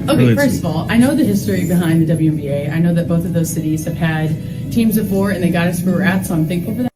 Okay, first of all, I know the history behind the WNBA. I know that both of those cities have had teams before and they got us where we're at, so I'm thankful for that.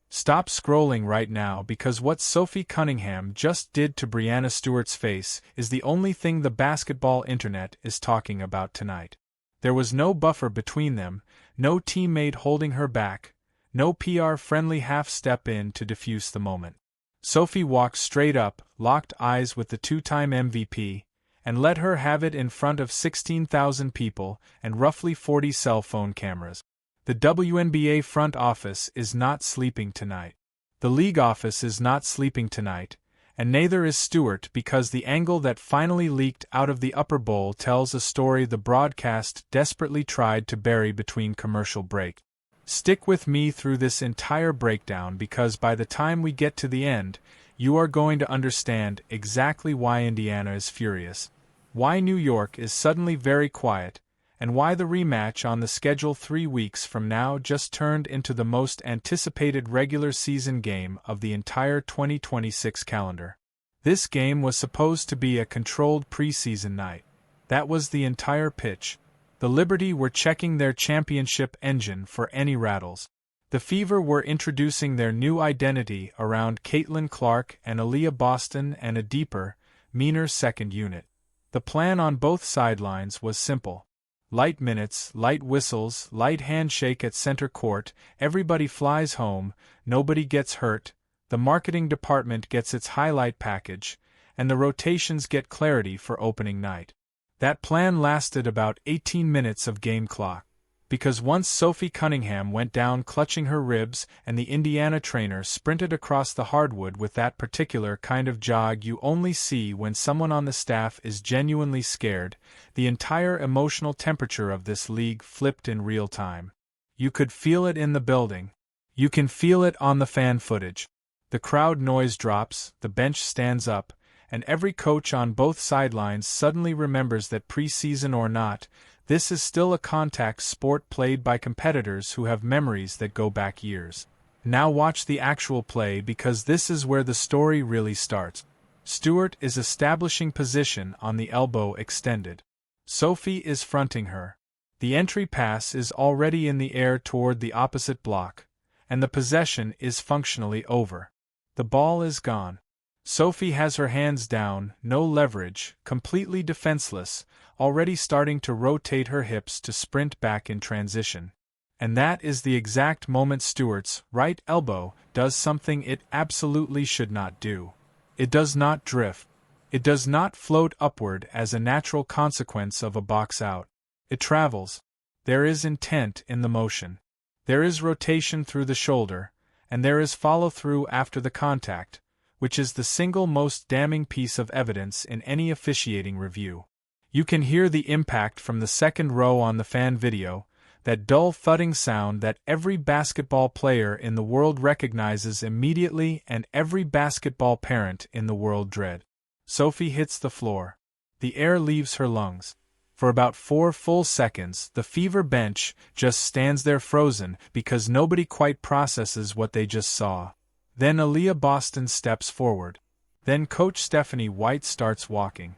Stop scrolling right now because what Sophie Cunningham just did to Breanna Stewart's face is the only thing the basketball internet is talking about tonight. There was no buffer between them, no teammate holding her back, no PR-friendly half-step in to defuse the moment. Sophie walked straight up, locked eyes with the two-time MVP, and let her have it in front of 16,000 people and roughly 40 cell phone cameras. The WNBA front office is not sleeping tonight. The league office is not sleeping tonight, and neither is Stewart because the angle that finally leaked out of the upper bowl tells a story the broadcast desperately tried to bury between commercial break. Stick with me through this entire breakdown because by the time we get to the end, you are going to understand exactly why Indiana is furious, why New York is suddenly very quiet, and why the rematch on the schedule 3 weeks from now just turned into the most anticipated regular season game of the entire 2026 calendar. This game was supposed to be a controlled preseason night. That was the entire pitch. The Liberty were checking their championship engine for any rattles. The Fever were introducing their new identity around Caitlin Clark and Aaliyah Boston and a deeper, meaner second unit. The plan on both sidelines was simple. Light minutes, light whistles, light handshake at center court, everybody flies home, nobody gets hurt, the marketing department gets its highlight package, and the rotations get clarity for opening night. That plan lasted about 18 minutes of game clock. Because once Sophie Cunningham went down clutching her ribs and the Indiana trainer sprinted across the hardwood with that particular kind of jog you only see when someone on the staff is genuinely scared, the entire emotional temperature of this league flipped in real time. You could feel it in the building. You can feel it on the fan footage. The crowd noise drops, the bench stands up, and every coach on both sidelines suddenly remembers that preseason or not, this is still a contact sport played by competitors who have memories that go back years. Now watch the actual play because this is where the story really starts. Stewart is establishing position on the elbow extended. Sophie is fronting her. The entry pass is already in the air toward the opposite block, and the possession is functionally over. The ball is gone. Sophie has her hands down, no leverage, completely defenseless, already starting to rotate her hips to sprint back in transition. And that is the exact moment Stewart's right elbow does something it absolutely should not do. It does not drift. It does not float upward as a natural consequence of a box out. It travels. There is intent in the motion. There is rotation through the shoulder, and there is follow-through after the contact, which is the single most damning piece of evidence in any officiating review. You can hear the impact from the second row on the fan video, that dull thudding sound that every basketball player in the world recognizes immediately and every basketball parent in the world dread. Sophie hits the floor. The air leaves her lungs. For about 4 full seconds, the Fever bench just stands there frozen because nobody quite processes what they just saw. Then Aaliyah Boston steps forward. Then Coach Stephanie White starts walking.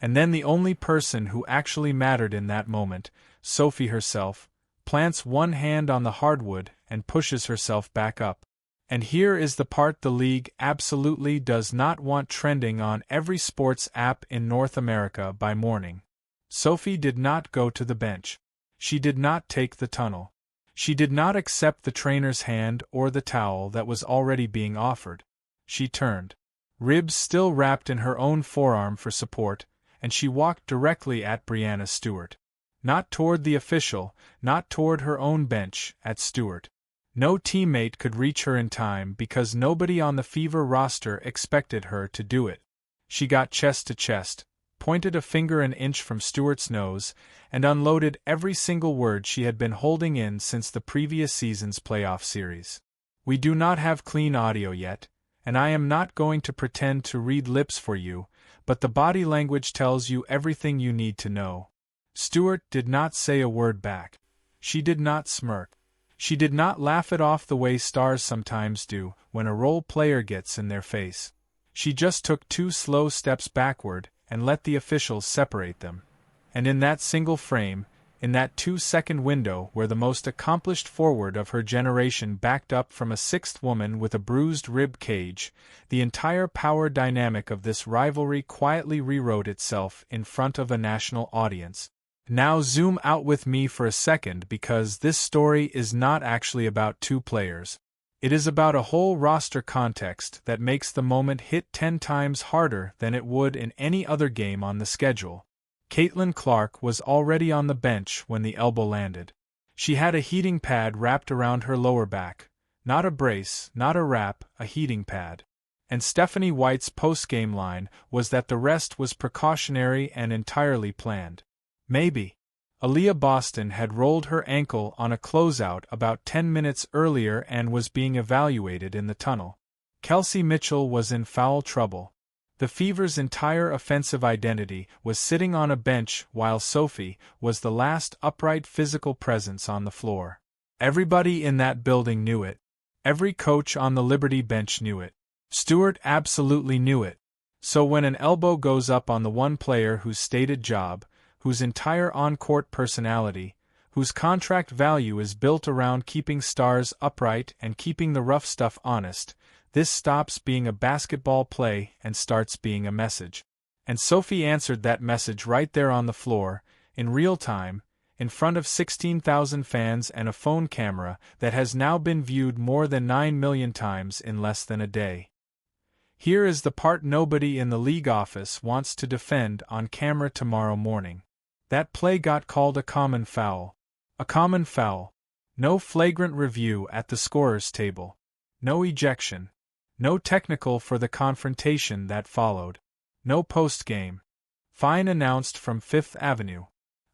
And then the only person who actually mattered in that moment, Sophie herself, plants one hand on the hardwood and pushes herself back up. And here is the part the league absolutely does not want trending on every sports app in North America by morning. Sophie did not go to the bench. She did not take the tunnel. She did not accept the trainer's hand or the towel that was already being offered. She turned, ribs still wrapped in her own forearm for support, and she walked directly at Breanna Stewart. Not toward the official, not toward her own bench, at Stewart. No teammate could reach her in time because nobody on the Fever roster expected her to do it. She got chest to chest, pointed a finger an inch from Stewart's nose, and unloaded every single word she had been holding in since the previous season's playoff series. We do not have clean audio yet, and I am not going to pretend to read lips for you, but the body language tells you everything you need to know. Stewart did not say a word back. She did not smirk. She did not laugh it off the way stars sometimes do when a role player gets in their face. She just took 2 slow steps backward and let the officials separate them. And in that single frame, in that 2-second window where the most accomplished forward of her generation backed up from a sixth woman with a bruised rib cage, the entire power dynamic of this rivalry quietly rewrote itself in front of a national audience. Now zoom out with me for a second, because this story is not actually about two players. It is about a whole roster context that makes the moment hit 10 times harder than it would in any other game on the schedule. Caitlin Clark was already on the bench when the elbow landed. She had a heating pad wrapped around her lower back. Not a brace, not a wrap, a heating pad. And Stephanie White's post-game line was that the rest was precautionary and entirely planned. Maybe. Aaliyah Boston had rolled her ankle on a closeout about 10 minutes earlier and was being evaluated in the tunnel. Kelsey Mitchell was in foul trouble. The Fever's entire offensive identity was sitting on a bench while Sophie was the last upright physical presence on the floor. Everybody in that building knew it. Every coach on the Liberty bench knew it. Stewart absolutely knew it. So when an elbow goes up on the one player whose stated job, whose entire on-court personality, whose contract value is built around keeping stars upright and keeping the rough stuff honest, this stops being a basketball play and starts being a message. And Sophie answered that message right there on the floor, in real time, in front of 16,000 fans and a phone camera that has now been viewed more than 9 million times in less than a day. Here is the part nobody in the league office wants to defend on camera tomorrow morning. That play got called a common foul. A common foul. No flagrant review at the scorer's table. No ejection. No technical for the confrontation that followed. No post-game. Fine announced from Fifth Avenue.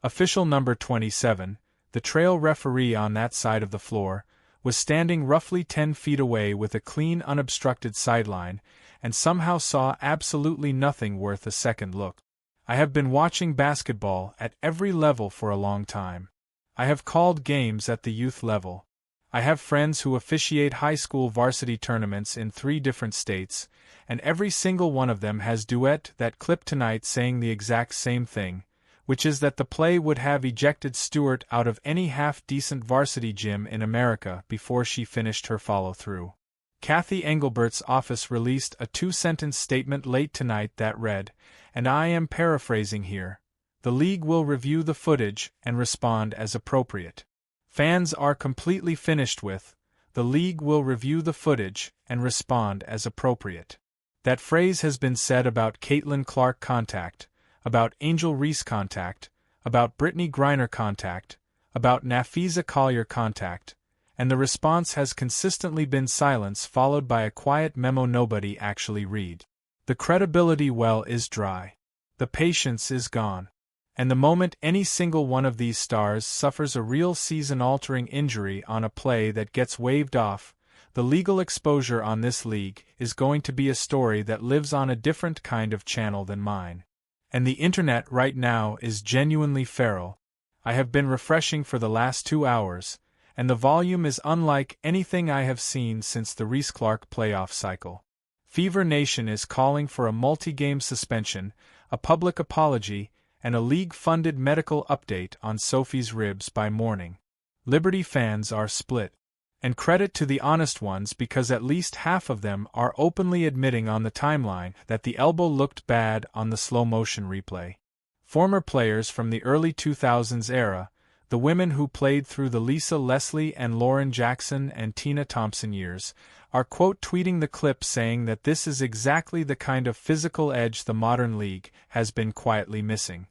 Official number 27, the trail referee on that side of the floor, was standing roughly 10 feet away with a clean unobstructed sideline, and somehow saw absolutely nothing worth a second look. I have been watching basketball at every level for a long time. I have called games at the youth level. I have friends who officiate high school varsity tournaments in 3 different states, and every single one of them has duet that clip tonight saying the exact same thing, which is that the play would have ejected Stewart out of any half-decent varsity gym in America before she finished her follow-through. Kathy Engelbert's office released a 2-sentence statement late tonight that read, and I am paraphrasing here, "The league will review the footage and respond as appropriate." Fans are completely finished with, "The league will review the footage and respond as appropriate." That phrase has been said about Caitlin Clark contact, about Angel Reese contact, about Brittany Griner contact, about Nafisa Collier contact, and the response has consistently been silence followed by a quiet memo nobody actually read. The credibility well is dry. The patience is gone. And the moment any single one of these stars suffers a real season-altering injury on a play that gets waved off, the legal exposure on this league is going to be a story that lives on a different kind of channel than mine. And the internet right now is genuinely feral. I have been refreshing for the last 2 hours, and the volume is unlike anything I have seen since the Reese-Clark playoff cycle. Fever Nation is calling for a multi-game suspension, a public apology, and a league-funded medical update on Sophie's ribs by morning. Liberty fans are split. And credit to the honest ones, because at least half of them are openly admitting on the timeline that the elbow looked bad on the slow-motion replay. Former players from the early 2000s era, the women who played through the Lisa Leslie and Lauren Jackson and Tina Thompson years, are quote-tweeting the clip saying that this is exactly the kind of physical edge the modern league has been quietly missing.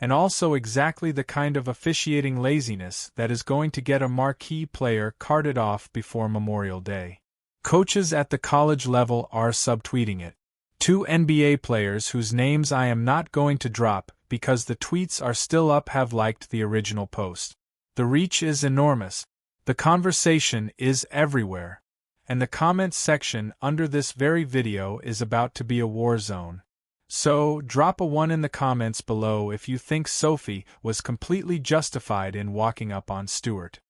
And also exactly the kind of officiating laziness that is going to get a marquee player carted off before Memorial Day. Coaches at the college level are subtweeting it. 2 NBA players whose names I am not going to drop because the tweets are still up have liked the original post. The reach is enormous. The conversation is everywhere. And the comments section under this very video is about to be a war zone. So, drop a 1 in the comments below if you think Sophie was completely justified in walking up on Stewart.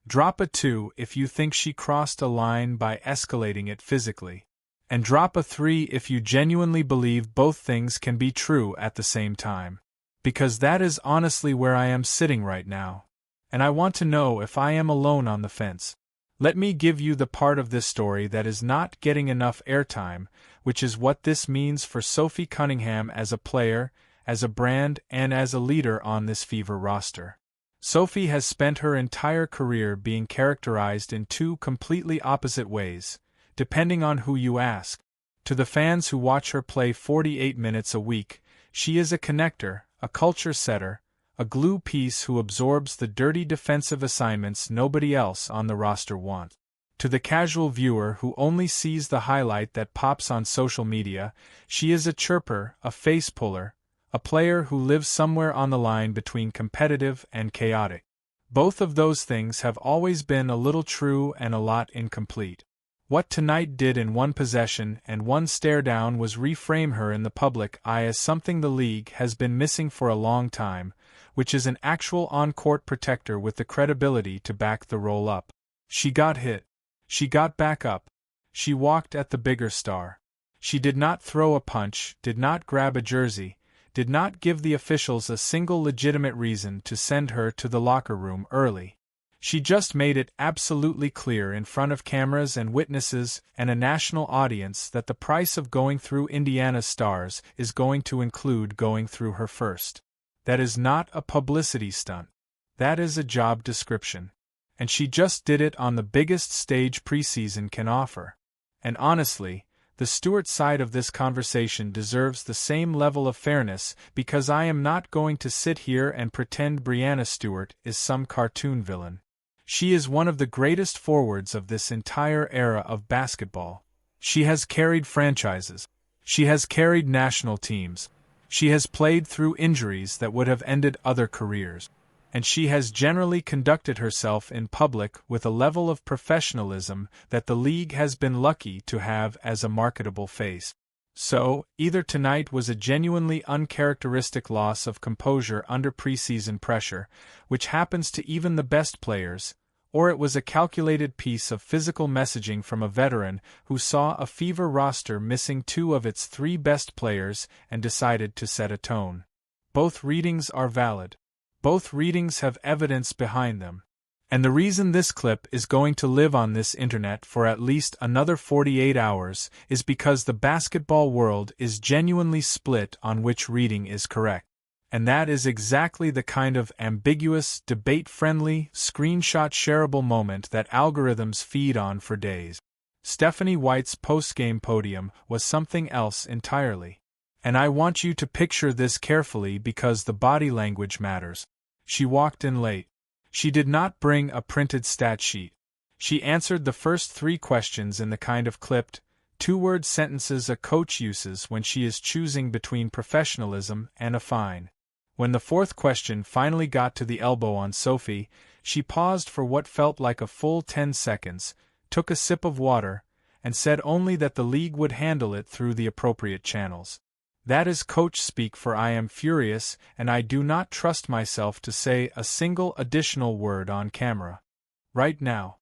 Drop a 2 if you think she crossed a line by escalating it physically. And drop a 3 if you genuinely believe both things can be true at the same time. Because that is honestly where I am sitting right now. And I want to know if I am alone on the fence. Let me give you the part of this story that is not getting enough airtime, which is what this means for Sophie Cunningham as a player, as a brand, and as a leader on this Fever roster. Sophie has spent her entire career being characterized in two completely opposite ways, depending on who you ask. To the fans who watch her play 48 minutes a week, she is a connector, a culture setter, a glue piece who absorbs the dirty defensive assignments nobody else on the roster wants. To the casual viewer who only sees the highlight that pops on social media, she is a chirper, a face puller, a player who lives somewhere on the line between competitive and chaotic. Both of those things have always been a little true and a lot incomplete. What tonight did in one possession and one stare down was reframe her in the public eye as something the league has been missing for a long time, which is an actual on-court protector with the credibility to back the roll-up. She got hit. She got back up. She walked at the bigger star. She did not throw a punch, did not grab a jersey, did not give the officials a single legitimate reason to send her to the locker room early. She just made it absolutely clear in front of cameras and witnesses and a national audience that the price of going through Indiana's stars is going to include going through her first. That is not a publicity stunt. That is a job description. And she just did it on the biggest stage preseason can offer. And honestly, the Stewart side of this conversation deserves the same level of fairness because I am not going to sit here and pretend Breanna Stewart is some cartoon villain. She is one of the greatest forwards of this entire era of basketball. She has carried franchises. She has carried national teams. She has played through injuries that would have ended other careers. And she has generally conducted herself in public with a level of professionalism that the league has been lucky to have as a marketable face. So, either tonight was a genuinely uncharacteristic loss of composure under preseason pressure, which happens to even the best players, or it was a calculated piece of physical messaging from a veteran who saw a Fever roster missing two of its three best players and decided to set a tone. Both readings are valid. Both readings have evidence behind them. And the reason this clip is going to live on this internet for at least another 48 hours is because the basketball world is genuinely split on which reading is correct. And that is exactly the kind of ambiguous, debate-friendly, screenshot-shareable moment that algorithms feed on for days. Stephanie White's post-game podium was something else entirely. And I want you to picture this carefully because the body language matters. She walked in late. She did not bring a printed stat sheet. She answered the first three questions in the kind of clipped, two-word sentences a coach uses when she is choosing between professionalism and a fine. When the fourth question finally got to the elbow on Sophie, she paused for what felt like a full 10 seconds, took a sip of water, and said only that the league would handle it through the appropriate channels. That is coach speak for I am furious and I do not trust myself to say a single additional word on camera. Right now.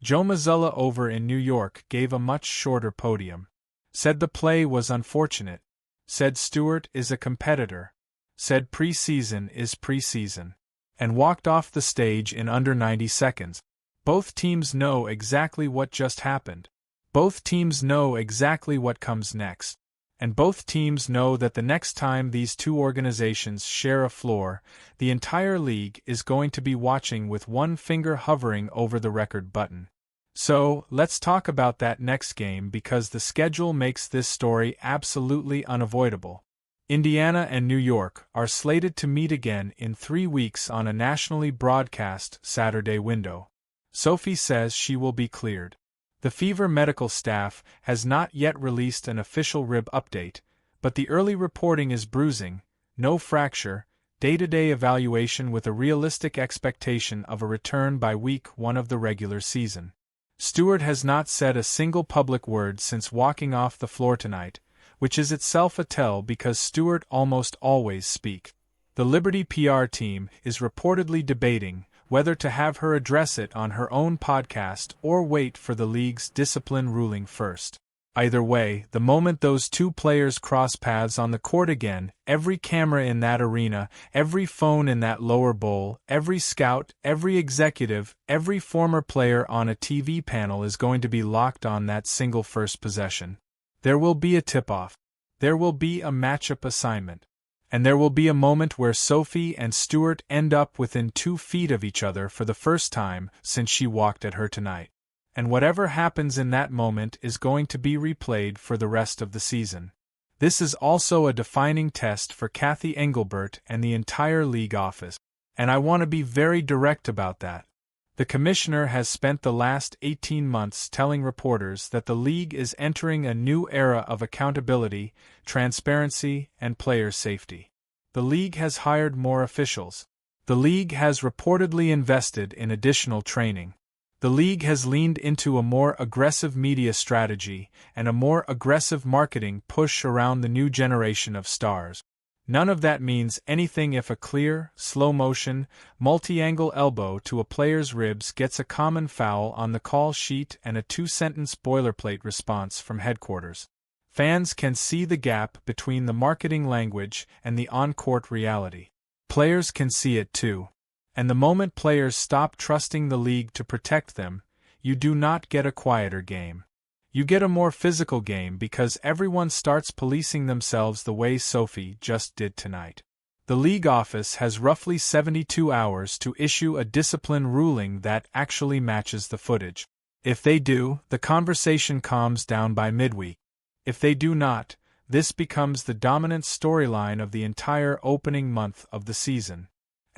Joe Mazzulla over in New York gave a much shorter podium. Said the play was unfortunate. Said Stewart is a competitor. Said preseason is preseason. And walked off the stage in under 90 seconds. Both teams know exactly what just happened. Both teams know exactly what comes next. And both teams know that the next time these two organizations share a floor, the entire league is going to be watching with one finger hovering over the record button. So, let's talk about that next game because the schedule makes this story absolutely unavoidable. Indiana and New York are slated to meet again in 3 weeks on a nationally broadcast Saturday window. Sophie says she will be cleared. The Fever medical staff has not yet released an official rib update, but the early reporting is bruising, no fracture, day-to-day evaluation with a realistic expectation of a return by week 1 of the regular season. Stewart has not said a single public word since walking off the floor tonight, which is itself a tell because Stewart almost always speaks. The Liberty PR team is reportedly debating whether to have her address it on her own podcast or wait for the league's discipline ruling first. Either way, the moment those two players cross paths on the court again, every camera in that arena, every phone in that lower bowl, every scout, every executive, every former player on a TV panel is going to be locked on that single first possession. There will be a tip-off. There will be a matchup assignment. And there will be a moment where Sophie and Stewart end up within 2 feet of each other for the first time since she walked at her tonight. And whatever happens in that moment is going to be replayed for the rest of the season. This is also a defining test for Kathy Engelbert and the entire league office. And I want to be very direct about that. The commissioner has spent the last 18 months telling reporters that the league is entering a new era of accountability, transparency, and player safety. The league has hired more officials. The league has reportedly invested in additional training. The league has leaned into a more aggressive media strategy and a more aggressive marketing push around the new generation of stars. None of that means anything if a clear, slow-motion, multi-angle elbow to a player's ribs gets a common foul on the call sheet and a 2-sentence boilerplate response from headquarters. Fans can see the gap between the marketing language and the on-court reality. Players can see it too. And the moment players stop trusting the league to protect them, you do not get a quieter game. You get a more physical game because everyone starts policing themselves the way Sophie just did tonight. The league office has roughly 72 hours to issue a discipline ruling that actually matches the footage. If they do, the conversation calms down by midweek. If they do not, this becomes the dominant storyline of the entire opening month of the season.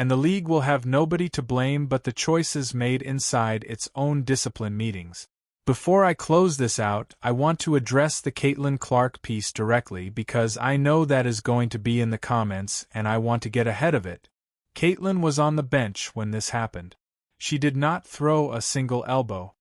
And the league will have nobody to blame but the choices made inside its own discipline meetings. Before I close this out, I want to address the Caitlin Clark piece directly because I know that is going to be in the comments and I want to get ahead of it. Caitlin was on the bench when this happened. She did not throw a single elbow.